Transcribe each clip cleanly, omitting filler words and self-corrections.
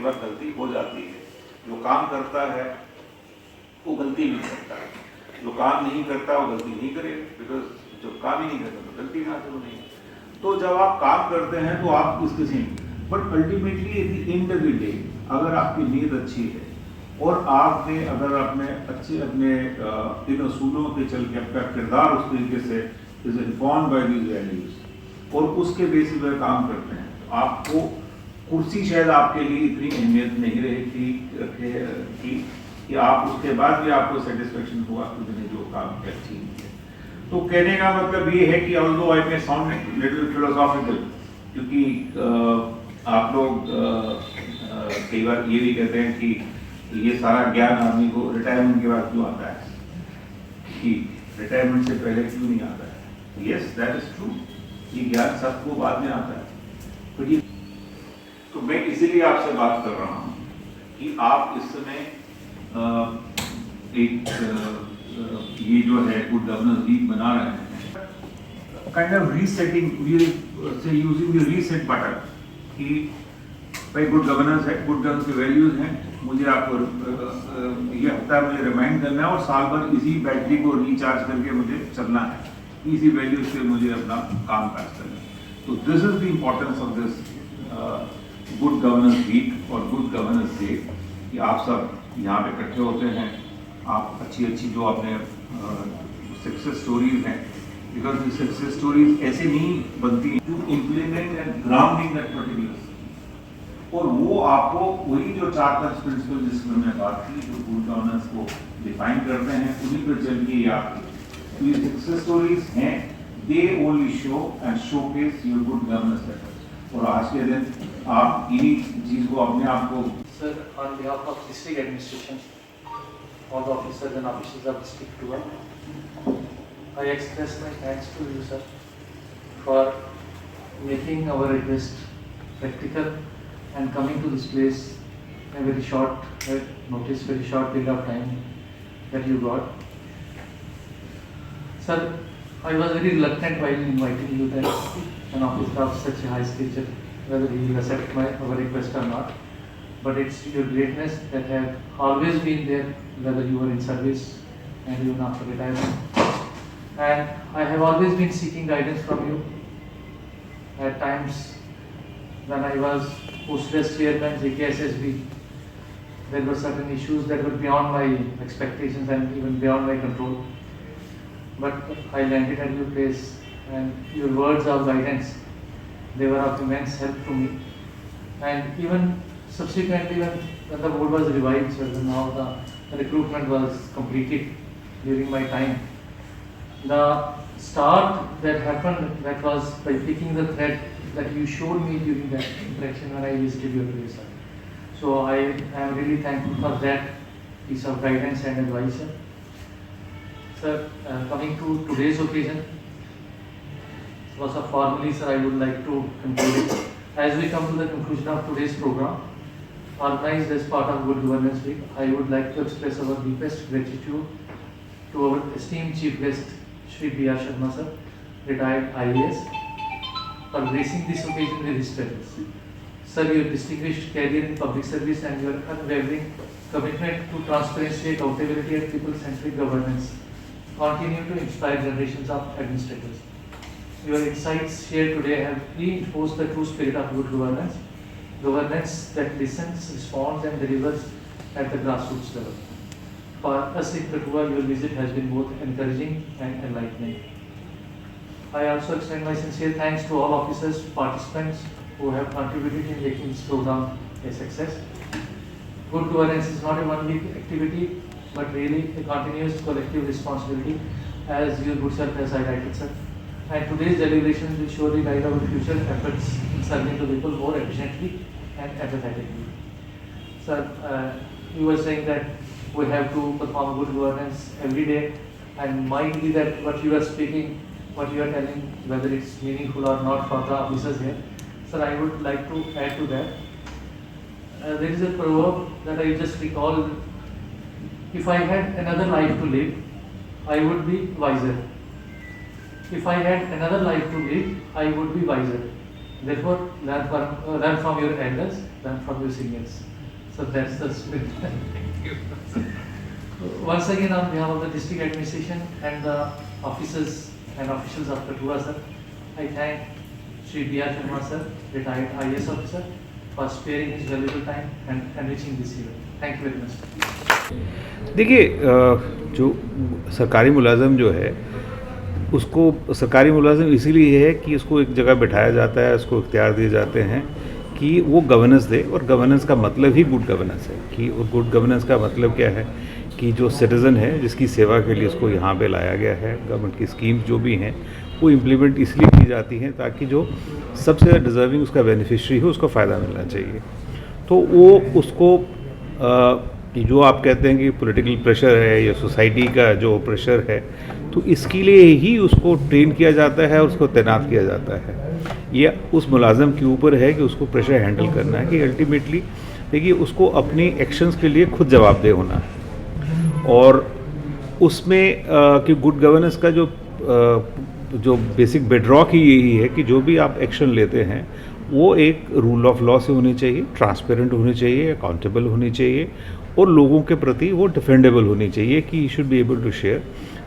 बार गलती हो जाती है। जो काम करता है वो गलती नहीं करता है, जो काम नहीं करता वो गलती नहीं करेगा, बिकॉज जो काम ही नहीं करता तो गलती कहाँ से बनेगी। तो जब आप काम करते हैं तो आप उसके same, but ultimately at the end of the day अगर आपकी नीयत अच्छी है और आपने अगर अपने अच्छे अपने इन असूलों पे चल के अपना किरदार उस तरीके से is informed by these values और उसके बेसिस पर काम करते हैं, तो आपको कुर्सी शायद आपके लिए इतनी अहमियत नहीं रहेगी कि आप उसके बाद भी आपको सेटिस्फेक्शन हुआ कि मैंने जो काम किया ठीक है। तो कहने का मतलब ये है कि although I may sound little philosophical, क्योंकि आप लोग कई बार ये भी कहते हैं कि ये सारा ज्ञान आदमी को रिटायरमेंट के बाद क्यों आता है, कि रिटायरमेंट से पहले क्यों नहीं आता है। यस दैट इज ट्रू, ये ज्ञान सबको बाद में आता है, तो ये तो मैं इसीलिए आपसे बात कर रहा हूँ कि आप इस समय एक ये जो है गुड गवर्नेंस वीक बना रहे हैं, काइंड ऑफ रीसेटिंग, से यूजिंग द रीसेट बटन कि भाई गुड गवर्नेंस है, गुड गवर्नेंस की वैल्यूज हैं, मुझे आपको ये हफ्ता मुझे रिमाइंड करना है और साल भर इसी बैटरी को रिचार्ज करके मुझे चलना है, इसी वैल्यूज से मुझे अपना काम काज करना है। तो this is the importance of this good governance week और गुड गवर्नेंस डे कि आप सब यहाँ पे इकट्ठे होते हैं, आप अच्छी अच्छी जो अपने सक्सेस स्टोरीज हैं, बिकॉज द सक्सेस स्टोरीज ऐसे नहीं बनती to implement and grounding that particular, और वो आपको वही जो 4-5 प्रिंसिपल जिसमें हमने बात की जो गुड गवर्नेंस को डिफाइन करते हैं उन्हीं पर चल के आपकी ये सक्सेस स्टोरीज हैं, they only show and showcase your good governance letter. और आज के दिन आप इन्हीं चीज को अपने आप को Sir, on behalf of district administration, all the officers and officials of district 12, I express my thanks to you, sir, for making our request practical and coming to this place in a very short notice, very short period of time that you got. Sir, I was very reluctant while inviting you that an officer of such a high stature, whether he will accept our request or not. But it's your greatness that have always been there, whether you were in service and even after retirement. And I have always been seeking guidance from you. At times, when I was posted as chairman JKSSB, there were certain issues that were beyond my expectations and even beyond my control. But I landed at your place, and your words of guidance, they were of immense help to me. And even subsequently, when the board was revived, so now the recruitment was completed during my time. The start that happened, that was by picking the thread that you showed me during that interaction when I visited your place. So I am really thankful for that piece of guidance and advice. Sir, coming to today's occasion, also formally, sir, I would like to conclude it. As we come to the conclusion of today's program, organized as part of Good Governance Week, I would like to express our deepest gratitude to our esteemed Chief Guest, Shri B.R. Sharma sir, retired IAS, for gracing this occasion with his presence. Sir, your distinguished career in public service and your unwavering commitment to transparency, accountability and people-centric governance continue to inspire generations of administrators. Your insights shared today have reinforced the true spirit of good governance, governance that listens, responds and delivers at the grassroots level. For us in Kathua, your visit has been both encouraging and enlightening. I also extend my sincere thanks to all officers, participants who have contributed in making this program a success. Good governance is not a one-week activity, but really a continuous collective responsibility, as your good self has highlighted, sir. And today's deliberations will surely guide our future efforts in serving the people more efficiently and empathetically. Sir, you were saying that we have to perform good governance every day, and might be that what you are speaking, what you are telling, whether it's meaningful or not for the officers here. Sir, I would like to add to that. There is a proverb that I just recall: if I had another life to live, I would be wiser. If I had another life to live, I would be wiser. Therefore, learn from your elders, learn from your seniors. So that's the spirit. Once again, on behalf of the district administration and the officers and officials of Kathua, sir, I thank Shri B.R. Sharma, sir, retired IAS officer, for sparing his valuable time and enriching this event. Thank you very much. देखिए जो सरकारी मुलाज़म जो है उसको सरकारी मुलाज़म इसीलिए है कि उसको एक जगह बिठाया जाता है, उसको इख्तियार दिए जाते हैं कि वो गवर्नेंस दे, और गवर्नेंस का मतलब ही गुड गवर्नेंस है। कि गुड गवर्नेंस का मतलब क्या है कि जो सिटीज़न है जिसकी सेवा के लिए उसको यहाँ पे लाया गया है, गवर्नमेंट की स्कीम्स जो भी हैं वो इम्प्लीमेंट इसलिए की जाती हैं ताकि जो सबसे ज़्यादा डिज़र्विंग उसका बेनिफिशरी हो उसको फ़ायदा मिलना चाहिए। तो वो उसको कि जो आप कहते हैं कि पॉलिटिकल प्रेशर है या सोसाइटी का जो प्रेशर है, तो इसके लिए ही उसको ट्रेन किया जाता है और उसको तैनात किया जाता है। ये उस मुलाज़म के ऊपर है कि उसको प्रेशर हैंडल करना है, कि अल्टीमेटली देखिए उसको अपनी एक्शंस के लिए खुद जवाबदेह होना है। और उसमें कि गुड गवर्नेंस का जो बेसिक बेडरॉक ही यही है कि जो भी आप एक्शन लेते हैं वो एक रूल ऑफ लॉ से होनी चाहिए, ट्रांसपेरेंट होनी चाहिए, अकाउंटेबल होनी चाहिए, और लोगों के प्रति वो डिफेंडेबल होनी चाहिए कि you should be able to share.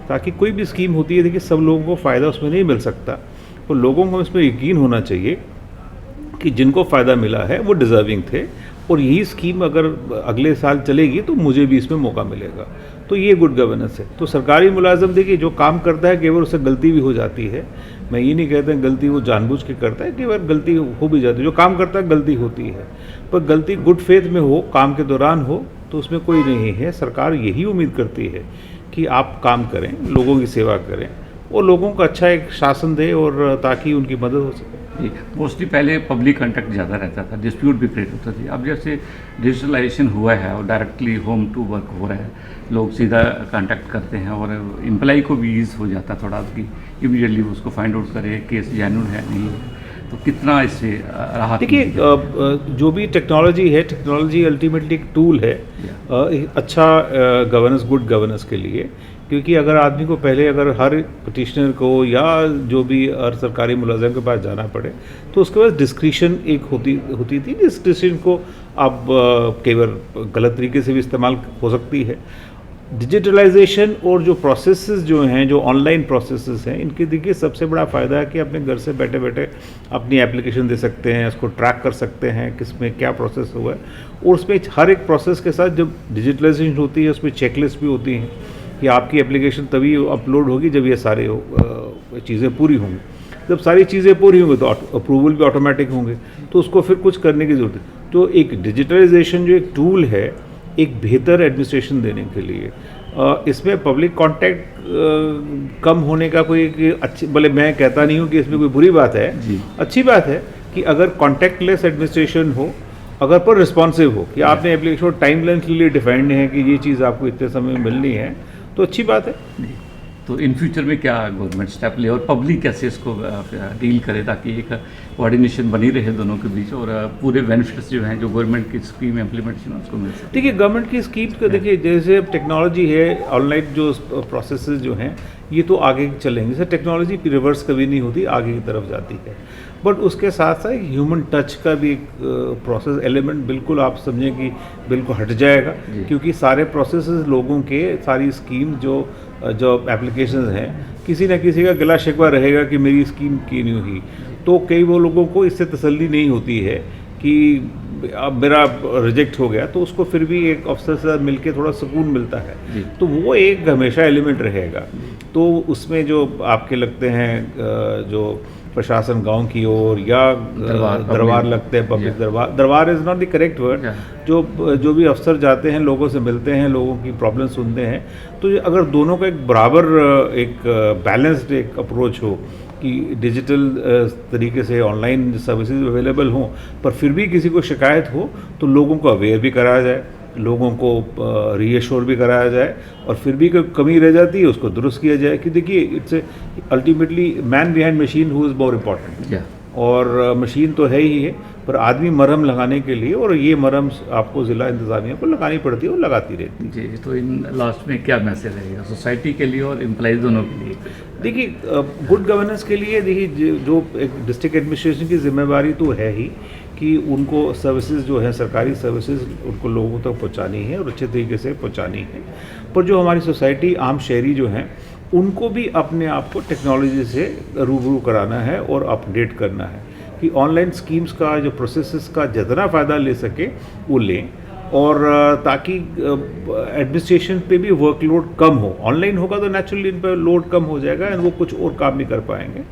ताकि कोई भी स्कीम होती है, देखिए सब लोगों को फ़ायदा उसमें नहीं मिल सकता, तो लोगों को इसमें यकीन होना चाहिए कि जिनको फ़ायदा मिला है वो डिज़र्विंग थे, और यही स्कीम अगर अगले साल चलेगी तो मुझे भी इसमें मौका मिलेगा। तो ये गुड गवर्नेंस है। तो सरकारी मुलाज़म देखिए जो काम करता है, केवल उससे गलती भी हो जाती है, मैं ये नहीं कहता गलती वो जानबूझ के करता है, केवल गलती हो भी जाती है। जो काम करता है गलती होती है, पर गलती गुड फेथ में हो, काम के दौरान हो, तो उसमें कोई नहीं है। सरकार यही उम्मीद करती है कि आप काम करें, लोगों की सेवा करें और लोगों को अच्छा एक शासन दे, और ताकि उनकी मदद हो सके। जी, मोस्टली पहले पब्लिक कांटेक्ट ज़्यादा रहता था, डिस्प्यूट भी क्रिएट होता था। अब जैसे डिजिटलाइजेशन हुआ है और डायरेक्टली होम टू वर्क हो रहा है, लोग सीधा कांटेक्ट करते हैं और एम्प्लॉई को भी ईज़ हो जाता थोड़ा कि इमीडिएटली उसको फाइंड आउट करे केस जेन्युइन है नहीं है। तो कितना इससे राहत? देखिए जो भी टेक्नोलॉजी है, टेक्नोलॉजी अल्टीमेटली एक टूल है अच्छा गवर्नेंस, गुड गवर्नेंस के लिए। क्योंकि अगर आदमी को पहले अगर हर पटिशनर को या जो भी हर सरकारी मुलाज़म के पास जाना पड़े, तो उसके पास डिस्क्रिशन एक होती थी, जिस डिस्क्रिशन को अब केवल गलत तरीके से भी इस्तेमाल हो सकती है। डिजिटलाइजेशन और जो प्रोसेसेस जो हैं, जो ऑनलाइन प्रोसेसेस हैं, इनके देखिए सबसे बड़ा फ़ायदा है कि अपने घर से बैठे बैठे अपनी एप्लीकेशन दे सकते हैं, उसको ट्रैक कर सकते हैं किस में क्या प्रोसेस हुआ है, और उसमें हर एक प्रोसेस के साथ जब डिजिटलाइजेशन होती है उसमें चेकलिस्ट भी होती हैं कि आपकी एप्लीकेशन तभी अपलोड होगी जब ये सारे चीज़ें पूरी होंगी। जब सारी चीज़ें पूरी होंगी तो अप्रूवल भी ऑटोमेटिक होंगे, तो उसको फिर कुछ करने की ज़रूरत है। तो एक डिजिटलाइजेशन जो एक टूल है एक बेहतर एडमिनिस्ट्रेशन देने के लिए, इसमें पब्लिक कांटेक्ट कम होने का कोई अच्छी, भले मैं कहता नहीं हूँ कि इसमें कोई बुरी बात है, अच्छी बात है कि अगर कॉन्टैक्टलेस एडमिनिस्ट्रेशन हो, अगर पर रिस्पॉन्सिव हो कि आपने एप्लीकेशन टाइमलाइन के लिए डिफाइंड है कि ये चीज़ आपको इतने समय में मिलनी है, तो अच्छी बात है। तो इन फ्यूचर में क्या गवर्नमेंट स्टेप ले और पब्लिक कैसे इसको डील करे ताकि एक कोऑर्डिनेशन बनी रहे दोनों के बीच और पूरे बेनिफिट्स जो हैं जो गवर्नमेंट की स्कीम इम्प्लीमेंटेशन उसको मिल सके? देखिए गवर्नमेंट की स्कीम्स को देखिए, जैसे अब टेक्नोलॉजी है, ऑनलाइन जो प्रोसेसेस जो हैं ये तो आगे चलेंगे। जैसे टेक्नोलॉजी रिवर्स कभी नहीं होती, आगे की तरफ जाती है, बट उसके साथ साथ ह्यूमन टच का भी एक प्रोसेस एलिमेंट बिल्कुल आप समझें कि बिल्कुल हट जाएगा, क्योंकि सारे प्रोसेसेस लोगों के, सारी स्कीम जो एप्लीकेशंस हैं, किसी न किसी का गिला शिकवा रहेगा कि मेरी स्कीम क्यों नहीं हुई। तो कई वो लोगों को इससे तसल्ली नहीं होती है कि अब मेरा रिजेक्ट हो गया, तो उसको फिर भी एक अफसर से मिलके थोड़ा सुकून मिलता है, तो वो एक हमेशा एलिमेंट रहेगा। तो उसमें जो आपके लगते हैं जो प्रशासन गांव की ओर या दरबार लगते हैं, पब्लिक दरबार is not the correct word, जो भी अफसर जाते हैं, लोगों से मिलते हैं, लोगों की प्रॉब्लम सुनते हैं, तो अगर दोनों का एक बराबर एक बैलेंस्ड एक अप्रोच हो कि डिजिटल तरीके से ऑनलाइन सर्विसेज अवेलेबल हों, पर फिर भी किसी को शिकायत हो तो लोगों को अवेयर भी कराया जाए, लोगों को रीएश्योर भी कराया जाए, और फिर भी कोई कमी रह जाती है उसको दुरुस्त किया जाए कि देखिए it's ultimately man behind machine who is more important. और मशीन तो है ही है, पर आदमी मरहम लगाने के लिए, और ये मरहम आपको ज़िला इंतज़ामिया को लगानी पड़ती है और लगाती रहती है। जी, तो इन लास्ट में क्या मैसेज रहेगा सोसाइटी के लिए और एम्प्लॉइज दोनों के लिए? देखिए गुड गवर्नेंस के लिए देखिए जो एक डिस्ट्रिक्ट एडमिनिस्ट्रेशन की जिम्मेवारी तो है ही कि उनको सर्विसेज जो है सरकारी सर्विसेज उनको लोगों तक पहुंचानी है और अच्छे तरीके से पहुंचानी है। पर जो हमारी सोसाइटी आम शहरी जो हैं उनको भी अपने आप को टेक्नोलॉजी से रूबरू कराना है और अपडेट करना है कि ऑनलाइन स्कीम्स का जो प्रोसेसेस का जितना फ़ायदा ले सके वो लें, और ताकि एडमिनिस्ट्रेशन पे भी वर्कलोड कम हो। ऑनलाइन होगा तो नेचुरली इन पर लोड कम हो जाएगा एंड वो कुछ और काम भी कर पाएंगे।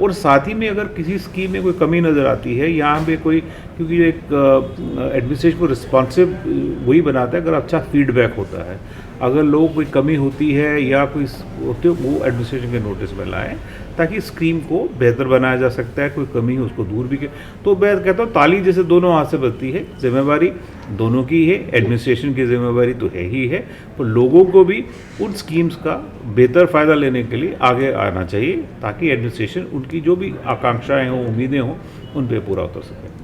और साथ ही में अगर किसी स्कीम में कोई कमी नज़र आती है यहाँ पे कोई, क्योंकि एक एडमिनिस्ट्रेशन को रिस्पॉन्सिव वही बनाता है अगर अच्छा फीडबैक होता है। अगर लोगों कोई कमी होती है या कोई होते वो एडमिनिस्ट्रेशन के नोटिस में लाएँ ताकि स्कीम को बेहतर बनाया जा सकता है, कोई कमी हो उसको दूर भी कर। तो मैं कहता हूँ ताली जैसे दोनों हाथ से बजती है, जिम्मेवारी दोनों की है, एडमिनिस्ट्रेशन की जिम्मेवारी तो है ही है, पर लोगों को भी उन स्कीम्स का बेहतर फ़ायदा लेने के लिए आगे आना चाहिए ताकि एडमिनिस्ट्रेशन उनकी जो भी आकांक्षाएँ हों, उम्मीदें हों, उन पर पूरा उतर सके।